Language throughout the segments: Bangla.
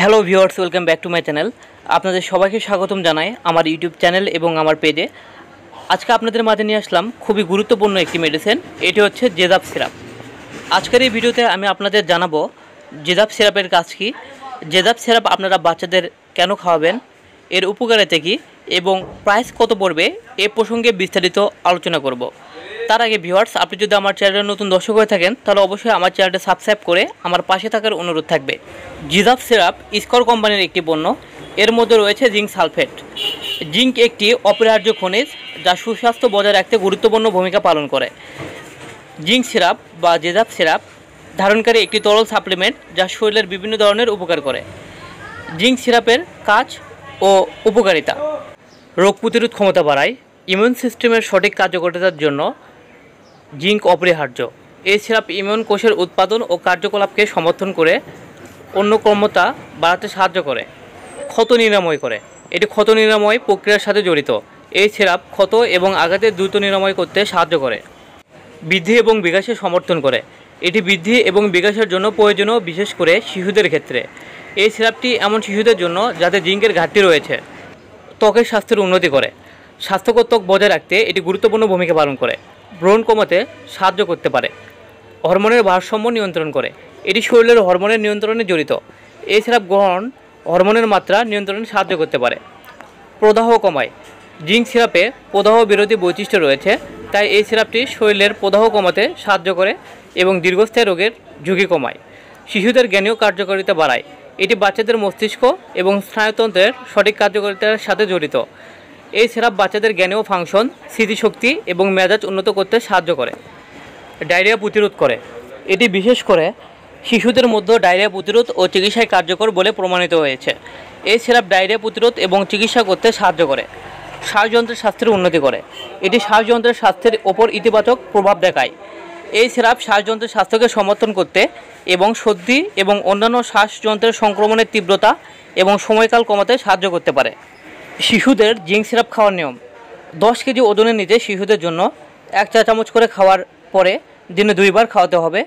Hello viewers, welcome back to my channel. আপনাদের সবাইকে স্বাগতম জানাই আমার ইউটিউব চ্যানেল এবং আমার পেজে। আজকে আপনাদের মাঝে নিয়ে আসলাম খুবই গুরুত্বপূর্ণ একটি মেডিসিন, এটি হচ্ছে জেদাব সিরাপ। আজকের এই ভিডিওতে আমি আপনাদের জানাবো জেদাব সিরাপের কাজ কী, জেদাব সিরাপ আপনারা বাচ্চাদের কেন খাওয়াবেন, এর উপকারিতা কী এবং প্রাইস কত পড়বে এ প্রসঙ্গে বিস্তারিত আলোচনা করব। তার আগে ভিউয়ার্স, আপনি যদি আমার চ্যানেলে নতুন দর্শক হয়ে থাকেন তাহলে অবশ্যই আমার চ্যানেলটা সাবস্ক্রাইব করে আমার পাশে থাকার অনুরোধ থাকবে। জেদাব সিরাপ স্কর কোম্পানির একটি পণ্য। এর মধ্যে রয়েছে জিঙ্ক সালফেট। জিঙ্ক একটি অপরিহার্য খনিজ যা সুস্বাস্থ্য বজায় রাখতে গুরুত্বপূর্ণ ভূমিকা পালন করে। জিঙ্ক সিরাপ বা জেদাব সিরাপ ধারণকারী একটি তরল সাপ্লিমেন্ট যা শরীরের বিভিন্ন ধরনের উপকার করে। জিঙ্ক সিরাপের কাজ ও উপকারিতা: রোগ প্রতিরোধ ক্ষমতা বাড়ায়। ইমিউন সিস্টেমের সঠিক কার্যকারিতার জন্য জিঙ্ক অপরিহার্য। এই সিরাপ ইমিউন কোষের উৎপাদন ও কার্যকলাপকে সমর্থন করে, অন্য ক্ষমতা বাড়াতে সাহায্য করে। ক্ষত নিরাময় করে। এটি ক্ষত নিরাময় প্রক্রিয়ার সাথে জড়িত। এই সিরাপ ক্ষত এবং আঘাতের দ্রুত নিরাময় করতে সাহায্য করে। বৃদ্ধি এবং বিকাশে সমর্থন করে। এটি বৃদ্ধি এবং বিকাশের জন্য প্রয়োজনীয়, বিশেষ করে শিশুদের ক্ষেত্রে। এই সিরাপটি এমন শিশুদের জন্য যাদের জিঙ্কের ঘাটতি রয়েছে। ত্বকের স্বাস্থ্যের উন্নতি করে। স্বাস্থ্যকর ত্বক বজায় রাখতে এটি গুরুত্বপূর্ণ ভূমিকা পালন করে। ব্রণ কমাতে সাহায্য করতে পারে। হরমোনের ভারসাম্য নিয়ন্ত্রণ করে। এটি শরীরের হরমোনের নিয়ন্ত্রণে জড়িত। এই সিরাপ গ্রহণ হরমোনের মাত্রা নিয়ন্ত্রণে সাহায্য করতে পারে। প্রদাহ কমায়। জিঙ্ক সিরাপে প্রদাহ বিরোধী বৈশিষ্ট্য রয়েছে, তাই এই সিরাপটি শরীরের প্রদাহ কমাতে সাহায্য করে এবং দীর্ঘস্থায়ী রোগের ঝুঁকি কমায়। শিশুদের জ্ঞানীয় কার্যকারিতা বাড়ায়। এটি বাচ্চাদের মস্তিষ্ক এবং স্নায়ুতন্ত্রের সঠিক কার্যকারিতার সাথে জড়িত। এই সিরাপ বাচ্চাদের জ্ঞানীয় ফাংশন, স্মৃতিশক্তি এবং মেজাজ উন্নত করতে সাহায্য করে। ডায়রিয়া প্রতিরোধ করে। এটি বিশেষ করে শিশুদের মধ্যে ডায়রিয়া প্রতিরোধ ও চিকিৎসায় কার্যকর বলে প্রমাণিত হয়েছে। এই সিরাপ ডায়রিয়া প্রতিরোধ এবং চিকিৎসা করতে সাহায্য করে। শ্বাসযন্ত্রের স্বাস্থ্যের উন্নতি করে। এটি শ্বাসযন্ত্রের স্বাস্থ্যের ওপর ইতিবাচক প্রভাব দেখায়। এই সিরাপ শ্বাসযন্ত্রের স্বাস্থ্যকে সমর্থন করতে এবং সর্দি এবং অন্যান্য শ্বাসযন্ত্রের সংক্রমণের তীব্রতা এবং সময়কাল কমাতে সাহায্য করতে পারে। শিশুদের জিঙ্ক সিরাপ খাওয়ার নিয়ম: 10 কেজি ওজনের নিচে শিশুদের জন্য 1 চা চামচ করে খাওয়ার পরে দিনে 2 বার খাওয়াতে হবে।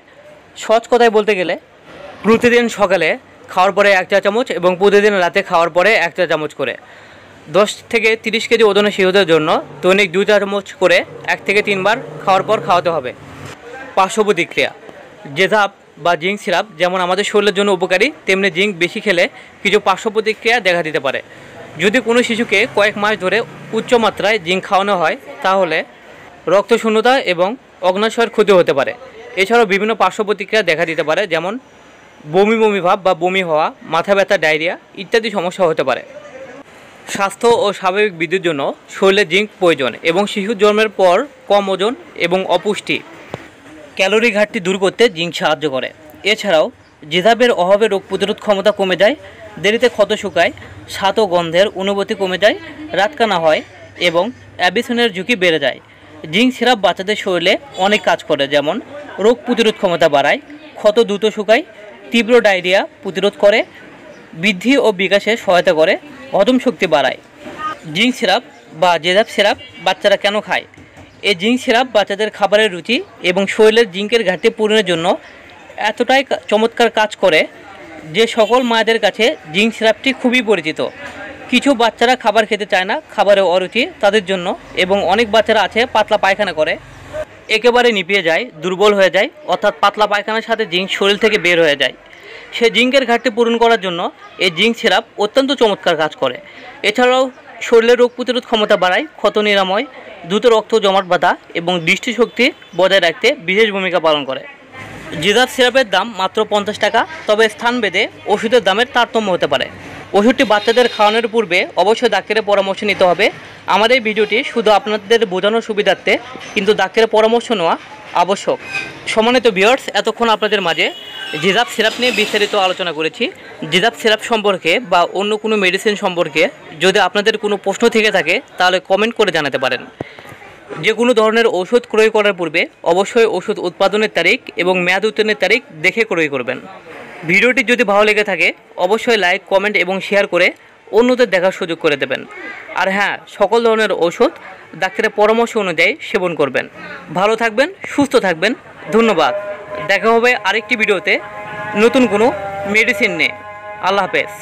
সহজ কথায় বলতে গেলে প্রতিদিন সকালে খাওয়ার পরে 1 চা চামচ এবং প্রতিদিন রাতে খাওয়ার পরে 1 চা চামচ করে। 10 থেকে 30 কেজি ওজনের শিশুদের জন্য দৈনিক 2 চা চামচ করে 1 থেকে 3 বার খাওয়ার পর খাওয়াতে হবে। পার্শ্ব প্রতিক্রিয়া: জেদাব বা জিঙ্ক সিরাপ যেমন আমাদের শরীরের জন্য উপকারী, তেমনি জিঙ্ক বেশি খেলে কিছু পার্শ্ব প্রতিক্রিয়া দেখা দিতে পারে। যদি কোনো শিশুকে কয়েক মাস ধরে উচ্চ মাত্রায় জিঙ্ক খাওয়ানো হয় তাহলে রক্তশূন্যতা এবং অগ্ন্যাশয়ের ক্ষতি হতে পারে। এছাড়াও বিভিন্ন পার্শ্ব প্রতিক্রিয়া দেখা দিতে পারে, যেমন বমি বমি ভাব বা বমি হওয়া, মাথা ব্যথা, ডায়রিয়া ইত্যাদি সমস্যা হতে পারে। স্বাস্থ্য ও স্বাভাবিক বৃদ্ধির জন্য শরীরে জিঙ্ক প্রয়োজন এবং শিশু জন্মের পর কম ওজন এবং অপুষ্টি, ক্যালোরি ঘাটতি দূর করতে জিঙ্ক সাহায্য করে। এছাড়াও জেদাবের অভাবে রোগ প্রতিরোধ ক্ষমতা কমে যায়, দেরিতে ক্ষত শুকায়, স্বাদ ও গন্ধের অনুভূতি কমে যায়, রাতকানা হয় এবং অ্যাবিসনের ঝুঁকি বেড়ে যায়। জিঙ্ক সিরাপ বাচ্চাদের শরীরে অনেক কাজ করে, যেমন রোগ প্রতিরোধ ক্ষমতা বাড়ায়, ক্ষত দ্রুত শুকায়, তীব্র ডায়রিয়া প্রতিরোধ করে, বৃদ্ধি ও বিকাশে সহায়তা করে, হজম শক্তি বাড়ায়। জিঙ্ক সিরাপ বা জেদাব সিরাপ বাচ্চারা কেন খায়? এই জিঙ্ক সিরাপ বাচ্চাদের খাবারের রুচি এবং শরীরের জিঙ্কের ঘাটতি পূরণের জন্য এতটাই চমৎকার কাজ করে যে সকল মায়েদের কাছে জিঙ্ক সিরাপটি খুবই পরিচিত। কিছু বাচ্চারা খাবার খেতে চায় না, খাবারে অরুচি তাদের জন্য, এবং অনেক বাচ্চারা আছে পাতলা পায়খানা করে, একেবারে নিপিয়ে যায়, দুর্বল হয়ে যায়, অর্থাৎ পাতলা পায়খানার সাথে জিঙ্ক শরীর থেকে বের হয়ে যায়। সে জিঙ্কের ঘাটতি পূরণ করার জন্য এই জিঙ্ক সিরাপ অত্যন্ত চমৎকার কাজ করে। এছাড়াও শরীরের রোগ প্রতিরোধ ক্ষমতা বাড়ায়, ক্ষত নিরাময়, দ্রুত রক্ত জমাট বাঁধা এবং দৃষ্টিশক্তি বজায় রাখতে বিশেষ ভূমিকা পালন করে। জেদাব সিরাপের দাম মাত্র 50 টাকা, তবে স্থানভেদে ওষুধের দামের তারতম্য হতে পারে। ওষুধটি বাচ্চাদের খাওয়ানোর পূর্বে অবশ্যই ডাক্তারের পরামর্শ নিতে হবে। আমাদের ভিডিওটি শুধু আপনাদের বোঝানোর সুবিধার্থে, কিন্তু ডাক্তারের পরামর্শ নেওয়া আবশ্যক। সম্মানিত ভিউয়ার্স, এতক্ষণ আপনাদের মাঝে জেদাব সিরাপ নিয়ে বিস্তারিত আলোচনা করেছি। জেদাব সিরাপ সম্পর্কে বা অন্য কোনো মেডিসিন সম্পর্কে যদি আপনাদের কোনো প্রশ্ন থেকে থাকে তাহলে কমেন্ট করে জানাতে পারেন। যে কোনো ধরনের ওষুধ ক্রয় করার পূর্বে অবশ্যই ওষুধ উৎপাদনের তারিখ এবং মেয়াদ উত্তীর্ণের তারিখ দেখে ক্রয় করবেন। ভিডিওটি যদি ভালো লেগে থাকে অবশ্যই লাইক, কমেন্ট এবং শেয়ার করে অন্যদের দেখার সুযোগ করে দেবেন। আর হ্যাঁ, সকল ধরনের ওষুধ ডাক্তারের পরামর্শ অনুযায়ী সেবন করবেন। ভালো থাকবেন, সুস্থ থাকবেন। ধন্যবাদ। দেখা হবে আরেকটি ভিডিওতে নতুন কোনো মেডিসিন নিয়ে। আল্লাহ হাফেজ।